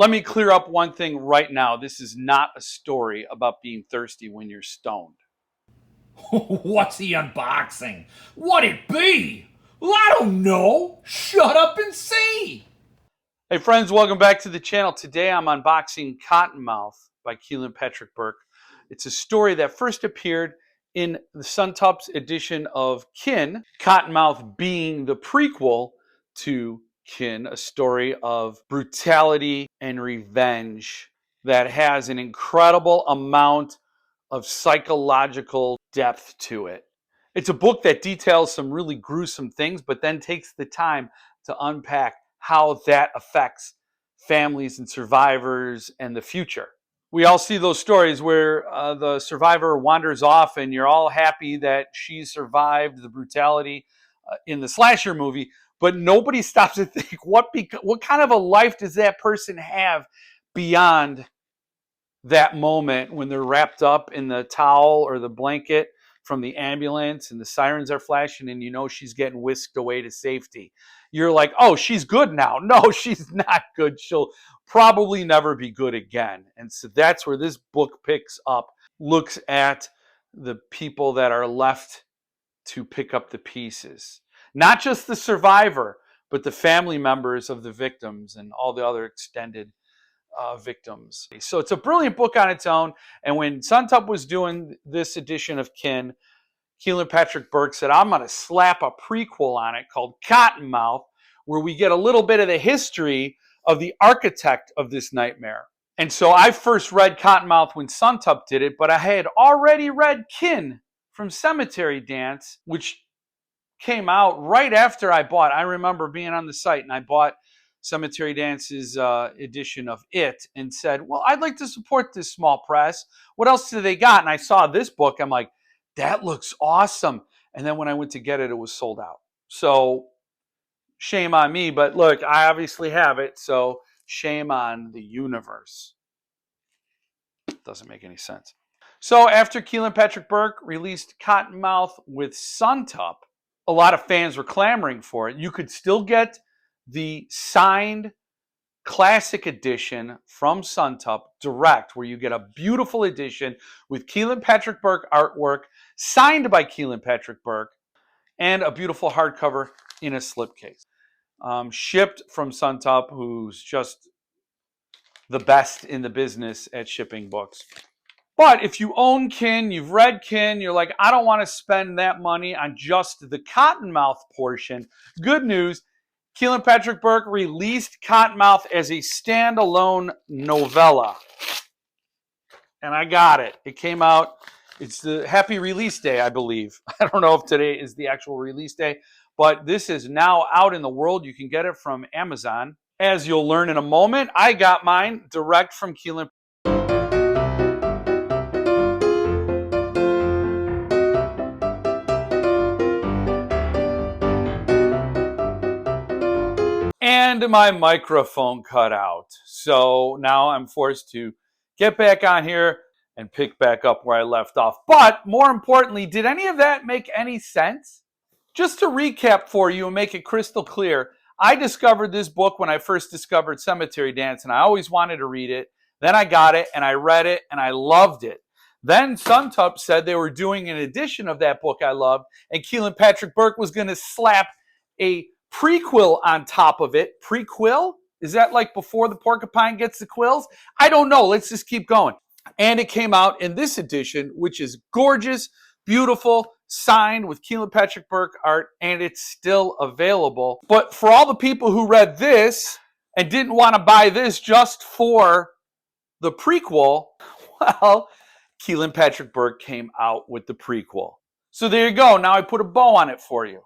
Let me clear up one thing right now. This is not a story about being thirsty when you're stoned. What's he unboxing? What'd it be? Well, I don't know. Shut up and see. Hey friends, welcome back to the channel. Today I'm unboxing Cottonmouth by Kealan Patrick Burke. It's a story that first appeared in the Suntop's edition of Kin, Cottonmouth being the prequel to Kin, a story of brutality and revenge that has an incredible amount of psychological depth to it. It's a book that details some really gruesome things, but then takes the time to unpack how that affects families and survivors and the future. We all see those stories where the survivor wanders off and you're all happy that she survived the brutality in the slasher movie, but nobody stops to think what kind of a life does that person have beyond that moment when they're wrapped up in the towel or the blanket from the ambulance and the sirens are flashing and you know she's getting whisked away to safety. You're like, oh, she's good now. No, she's not good. She'll probably never be good again. And so that's where this book picks up, looks at the people that are left to pick up the pieces. Not just the survivor, but the family members of the victims and all the other extended victims. So it's a brilliant book on its own. And when Suntop was doing this edition of Kin, Kealan Patrick Burke said, I'm going to slap a prequel on it called Cottonmouth, where we get a little bit of the history of the architect of this nightmare. And so I first read Cottonmouth when Suntop did it, but I had already read Kin from Cemetery Dance, which came out right after I bought. I remember being on the site and I bought Cemetery Dance's edition of It and said, well, I'd like to support this small press. What else do they got? And I saw this book. I'm like, that looks awesome. And then when I went to get it, it was sold out. So shame on me. But look, I obviously have it. So shame on the universe. Doesn't make any sense. So after Kealan Patrick Burke released Cottonmouth with Suntop, a lot of fans were clamoring for it. You could still get the signed classic edition from Suntop direct, where you get a beautiful edition with Kealan Patrick Burke artwork, signed by Kealan Patrick Burke, and a beautiful hardcover in a slipcase. Shipped from Suntop, who's just the best in the business at shipping books. But if you own Kin, you've read Kin, you're like, I don't want to spend that money on just the Cottonmouth portion. Good news, Kealan Patrick Burke released Cottonmouth as a standalone novella. And I got it. It came out. It's the happy release day, I believe. I don't know if today is the actual release day, but this is now out in the world. You can get it from Amazon. As you'll learn in a moment, I got mine direct from Kealan. And my microphone cut out. So now I'm forced to get back on here and pick back up where I left off. But more importantly, did any of that make any sense? Just to recap for you and make it crystal clear, I discovered this book when I first discovered Cemetery Dance, and I always wanted to read it. Then I got it, and I read it, and I loved it. Then Suntop said they were doing an edition of that book I loved, and Kealan Patrick Burke was going to slap a prequel on top of it. Prequel? Is that like before the porcupine gets the quills? I don't know. Let's just keep going. And it came out in this edition, which is gorgeous, beautiful, signed with Kealan Patrick Burke art, and it's still available. But for all the people who read this and didn't want to buy this just for the prequel, well, Kealan Patrick Burke came out with the prequel. So there you go. Now I put a bow on it for you.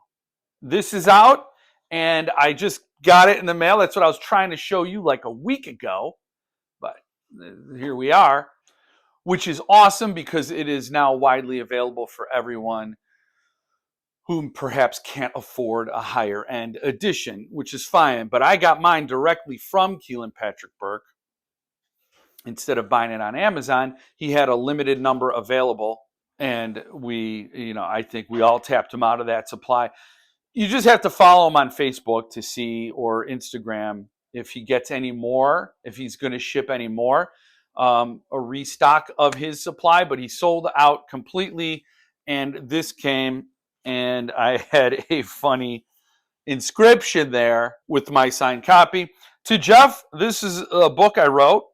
This is out, and I just got it in the mail. That's what I was trying to show you like a week ago. But here we are, which is awesome because it is now widely available for everyone who perhaps can't afford a higher end edition, which is fine. But I got mine directly from Kealan Patrick Burke. Instead of buying it on Amazon, he had a limited number available, and I think we all tapped him out of that supply. You just have to follow him on Facebook to see, or Instagram, if he gets any more, if he's going to ship any more, a restock of his supply, but he sold out completely. And this came, and I had a funny inscription there with my signed copy. To Jeff, this is a book I wrote,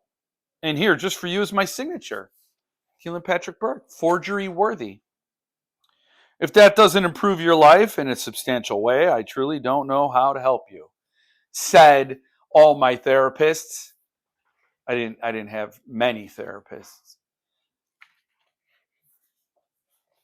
and here, just for you, is my signature. Kealan Patrick Burke, forgery worthy. If that doesn't improve your life in a substantial way, I truly don't know how to help you. Said all my therapists. I didn't have many therapists.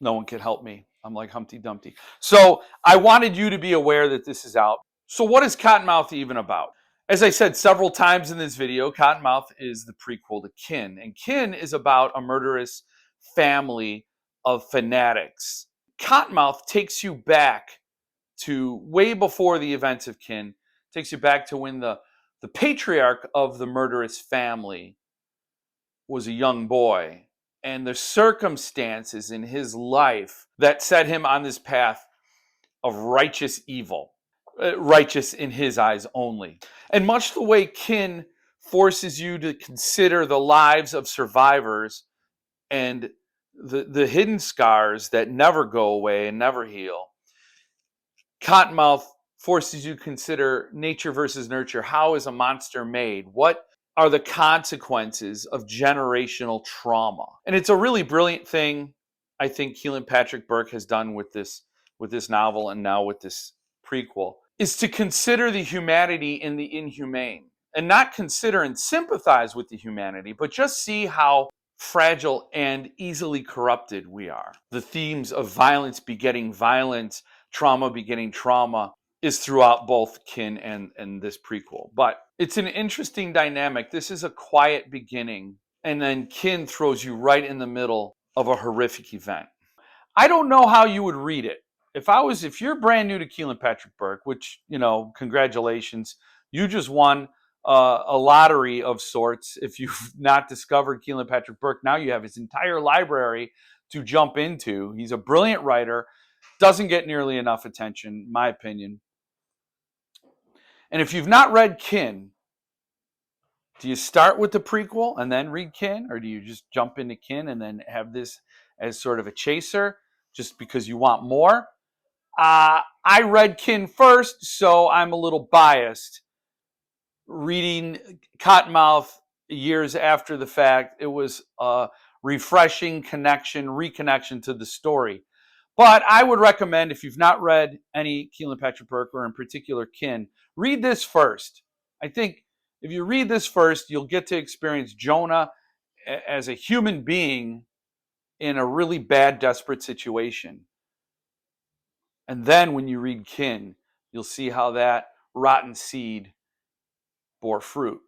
No one could help me. I'm like Humpty Dumpty. So I wanted you to be aware that this is out. So what is Cottonmouth even about? As I said several times in this video, Cottonmouth is the prequel to Kin. And Kin is about a murderous family of fanatics. Cottonmouth takes you back to way before the events of Kin, takes you back to when the patriarch of the murderous family was a young boy, and the circumstances in his life that set him on this path of righteous evil, righteous in his eyes only. And much the way Kin forces you to consider the lives of survivors and the hidden scars that never go away and never heal, Cottonmouth forces you to consider nature versus nurture. How is a monster made? What are the consequences of generational trauma? And it's a really brilliant thing I think Kealan Patrick Burke has done with this novel, and now with this prequel, is to consider the humanity in the inhumane, and not consider and sympathize with the humanity, but just see how fragile and easily corrupted we are. The themes of violence begetting violence, trauma begetting trauma, is throughout both Kin and this prequel. But it's an interesting dynamic. This is a quiet beginning, and then Kin throws you right in the middle of a horrific event. I don't know how you would read it. If you're brand new to Kealan Patrick Burke, which, congratulations, you just won a lottery of sorts. If you've not discovered Kealan Patrick Burke, now you have his entire library to jump into. He's a brilliant writer, doesn't get nearly enough attention, in my opinion. And if you've not read Kin, do you start with the prequel and then read Kin, or do you just jump into Kin and then have this as sort of a chaser just because you want more? I read Kin first, so I'm a little biased. Reading Cottonmouth years after the fact, it was a refreshing reconnection to the story. But I would recommend, if you've not read any Kealan Patrick Burke, or in particular Kin, read this first. I think if you read this first, you'll get to experience Jonah as a human being in a really bad, desperate situation. And then when you read Kin, you'll see how that rotten seed bore fruit.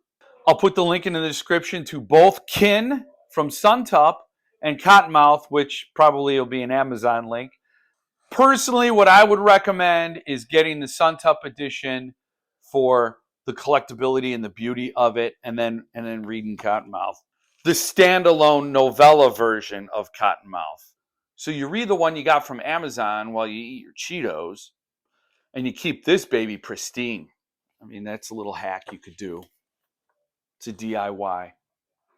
I'll put the link in the description to both Kin from Suntup and Cottonmouth, which probably will be an Amazon link. Personally, what I would recommend is getting the Suntup edition for the collectability and the beauty of it, and then reading Cottonmouth, the standalone novella version of Cottonmouth. So you read the one you got from Amazon while you eat your Cheetos, and you keep this baby pristine. I mean, that's a little hack you could do. It's a DIY.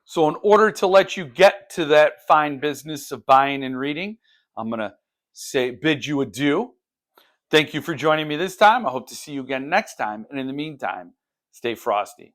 So in order to let you get to that fine business of buying and reading, I'm going to bid you adieu. Thank you for joining me this time. I hope to see you again next time. And in the meantime, stay frosty.